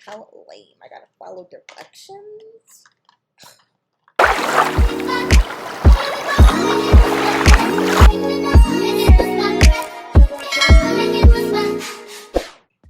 How lame. I gotta follow directions.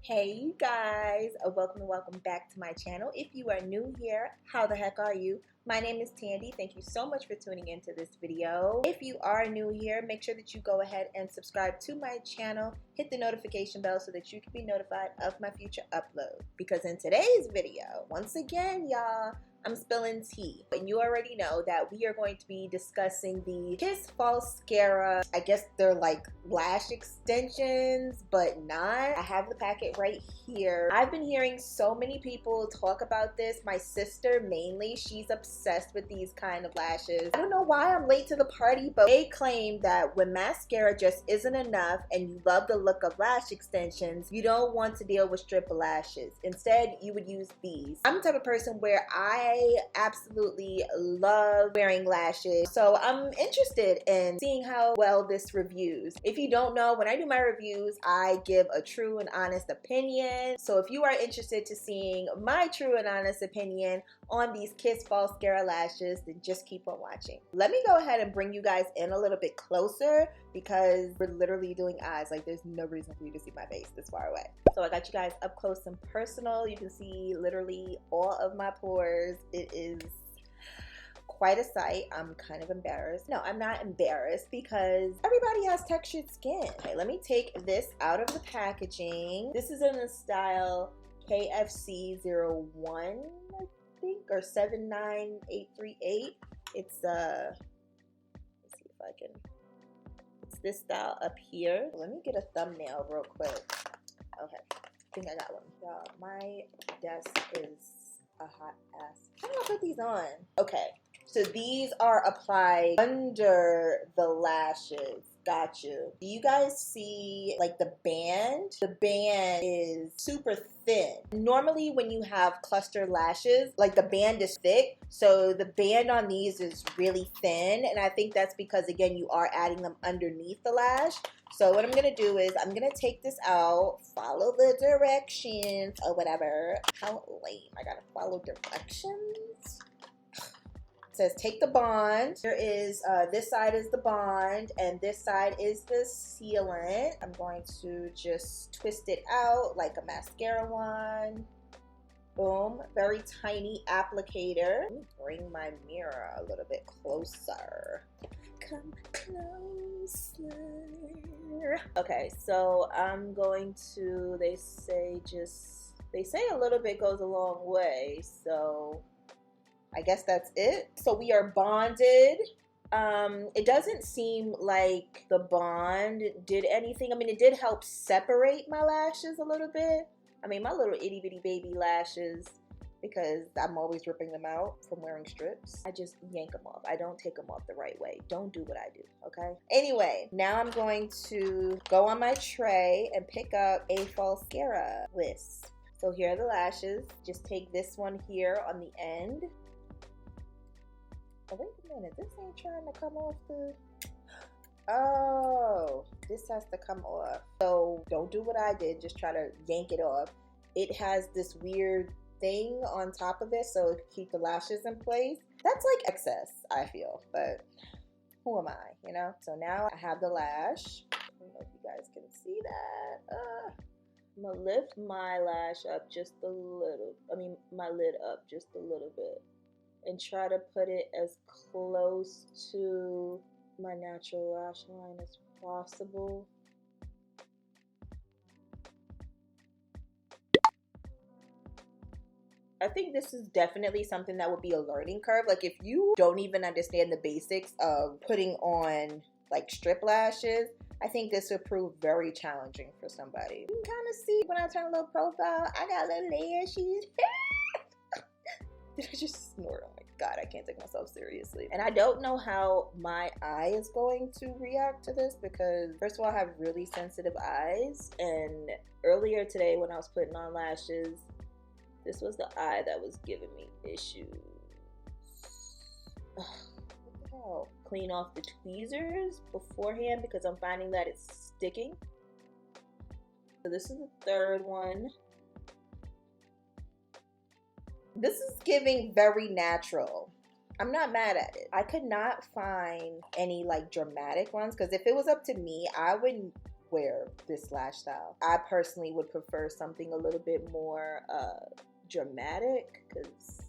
Hey you guys, welcome back to my channel. If you are new here, how the heck are you? My name is Tandy. Thank you so much for tuning into this video. If you are new here, make sure that you go ahead and subscribe to my channel. Hit the notification bell so that you can be notified of my future upload. Because in today's video, once again, y'all, I'm spilling tea. And you already know that we are going to be discussing the Kiss Falscara. I guess they're like lash extensions, but not. I have the packet right here. I've been hearing so many people talk about this. My sister mainly, she's obsessed with these kind of lashes. I don't know why I'm late to the party, but they claim that when mascara just isn't enough and you love the look of lash extensions, you don't want to deal with strip lashes. Instead, you would use these. I'm the type of person where I absolutely love wearing lashes, so I'm interested in seeing how well this reviews. If you don't know, when I do my reviews, I give a true and honest opinion. So if you are interested to seeing my true and honest opinion on these Kiss Falscara lashes, then just keep on watching. Let me go ahead and bring you guys in a little bit closer because we're literally doing eyes. Like, there's no reason for you to see my face this far away. So I got you guys up close and personal. You can see literally all of my pores. It is quite a sight. I'm kind of embarrassed. No, I'm not embarrassed because everybody has textured skin. Okay, let me take this out of the packaging. This is in the style KFC01, I think, or 79838. It's let's see if I can. It's this style up here. Let me get a thumbnail real quick. Okay, I think I got one. Y'all, my desk is a hot ass. How do I put these on? Okay, so these are applied under the lashes. Got you. Do you guys see like the band? The band is super thin. Normally when you have cluster lashes, like the band is thick, so the band on these is really thin, and I think that's because, again, you are adding them underneath the lash. So what I'm gonna do is I'm gonna take this out, follow the directions or whatever. How lame. I gotta follow directions. It says take the bond. Here is this side is the bond and this side is the sealant. I'm going to just twist it out like a mascara wand. Boom. Very tiny applicator. Let me bring my mirror a little bit closer. Come closer. Okay, so I'm going to, they say a little bit goes a long way, so I guess that's it. So we are bonded. It doesn't seem like the bond did anything. I mean, it did help separate my lashes a little bit. I mean, my little itty bitty baby lashes, because I'm always ripping them out from wearing strips. I just yank them off. I don't take them off the right way. Don't do what I do, okay? Anyway, now I'm going to go on my tray and pick up a Falscara wisp. So here are the lashes. Just take this one here on the end. Oh, wait a minute, this ain't trying to come off the... Oh, this has to come off. So don't do what I did, just try to yank it off. It has this weird thing on top of it so it can keep the lashes in place. That's like excess, I feel, but who am I, you know? So now I have the lash. I don't know if you guys can see that. I'm gonna lift my lash up just a little, my lid up just a little bit, and try to put it as close to my natural lash line as possible. I think this is definitely something that would be a learning curve. Like, if you don't even understand the basics of putting on like strip lashes, I think this would prove very challenging for somebody. You can kind of see when I turn a little profile, I got little lashes. Did I just snort? Oh my God, I can't take myself seriously. And I don't know how my eye is going to react to this because, first of all, I have really sensitive eyes. And earlier today when I was putting on lashes, this was the eye that was giving me issues. What the hell? Clean off the tweezers beforehand because I'm finding that it's sticking. So this is the third one. This is giving very natural. I'm not mad at it. I could not find any like dramatic ones, because if it was up to me, I wouldn't wear this lash style. I personally would prefer something a little bit more dramatic, because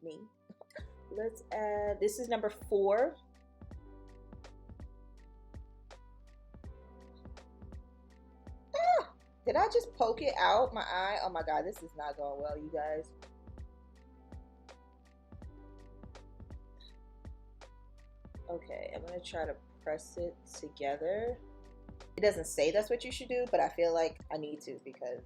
me. Let's add, this is number 4. Did I just poke it out my eye? Oh my god, this is not going well, you guys. Okay, I'm gonna try to press it together. It doesn't say that's what you should do, but I feel like I need to, because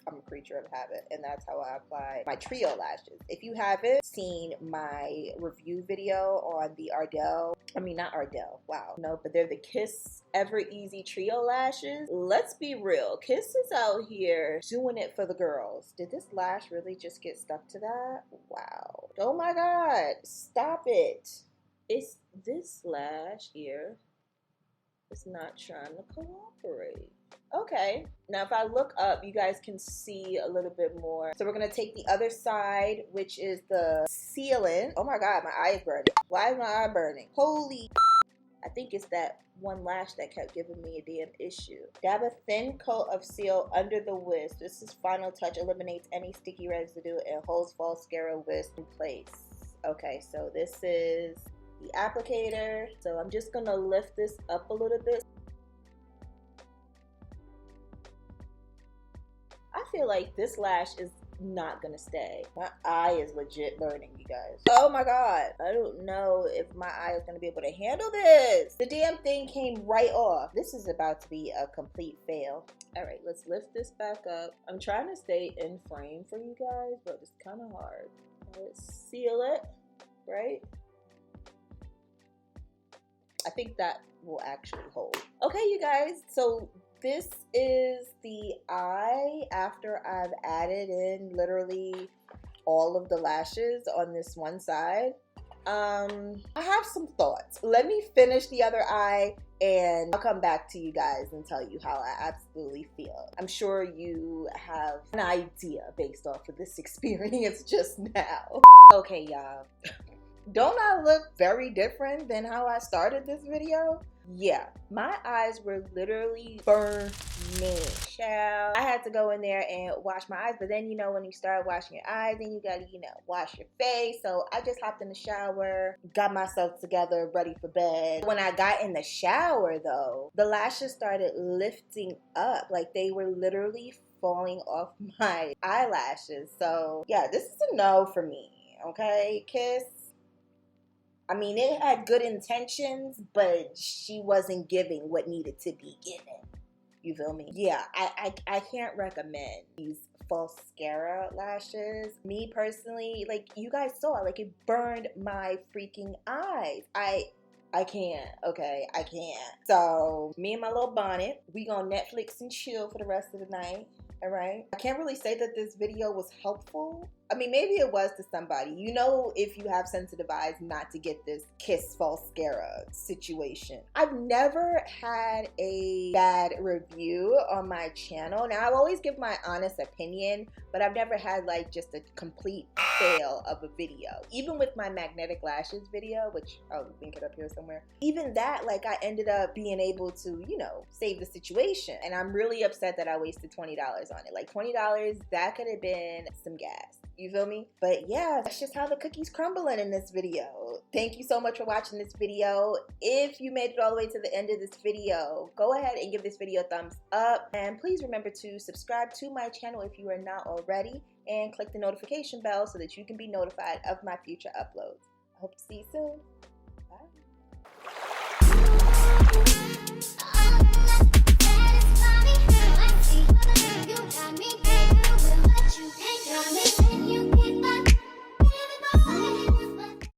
I'm a creature of habit, and that's how I apply my trio lashes. If you haven't seen my review video on the not Ardell, wow, no, but they're the Kiss Ever Easy trio lashes. Let's be real, Kiss is out here doing it for the girls. Did this lash really just get stuck to that? Wow. Oh my god, stop it. It's this lash here. It's not trying to cooperate. Okay, now if I look up, you guys can see a little bit more. So we're gonna take the other side, which is the sealant. Oh my god, my eye is burning. Why is my eye burning? Holy, I think it's that one lash that kept giving me a damn issue. Dab a thin coat of seal under the wisp. This is final touch, eliminates any sticky residue and holds Falscara wisp in place. Okay, so this is the applicator. So I'm just gonna lift this up a little bit. I feel like this lash is not gonna stay. My eye is legit burning, you guys. Oh my god, I don't know if my eye is gonna be able to handle this. The damn thing came right off. This is about to be a complete fail. All right, let's lift this back up. I'm trying to stay in frame for you guys, but it's kind of hard. Let's seal it, right? I think that will actually hold. Okay, you guys, so this is the eye after I've added in literally all of the lashes on this one side. I have some thoughts. Let me finish the other eye and I'll come back to you guys and tell you how I absolutely feel. I'm sure you have an idea based off of this experience just now. Okay, y'all. Don't I look very different than how I started this video? Yeah, my eyes were literally burning. Child, I had to go in there and wash my eyes, but then, you know, when you start washing your eyes, then you gotta, you know, wash your face. So I just hopped in the shower, got myself together, ready for bed. When I got in the shower though, the lashes started lifting up, like they were literally falling off my eyelashes. So yeah, this is a no for me, okay, Kiss? I mean, it had good intentions, but she wasn't giving what needed to be given. You feel me? Yeah, I can't recommend these Falscara lashes. Me personally, like you guys saw, like it burned my freaking eyes. I can't, okay, I can't. So me and my little bonnet, we gonna Netflix and chill for the rest of the night. All right. I can't really say that this video was helpful. I mean, maybe it was to somebody. You know, if you have sensitive eyes, not to get this Kiss Falscara situation. I've never had a bad review on my channel. Now, I've always give my honest opinion, but I've never had like just a complete fail of a video. Even with my magnetic lashes video, which I'll link it up here somewhere. Even that, like I ended up being able to, you know, save the situation. And I'm really upset that I wasted $20 on it. Like $20, that could have been some gas. You feel me? But yeah, that's just how the cookie's crumbling in this video. Thank you so much for watching this video. If you made it all the way to the end of this video, go ahead and give this video a thumbs up. And please remember to subscribe to my channel if you are not already. And click the notification bell so that you can be notified of my future uploads. I hope to see you soon. Bye.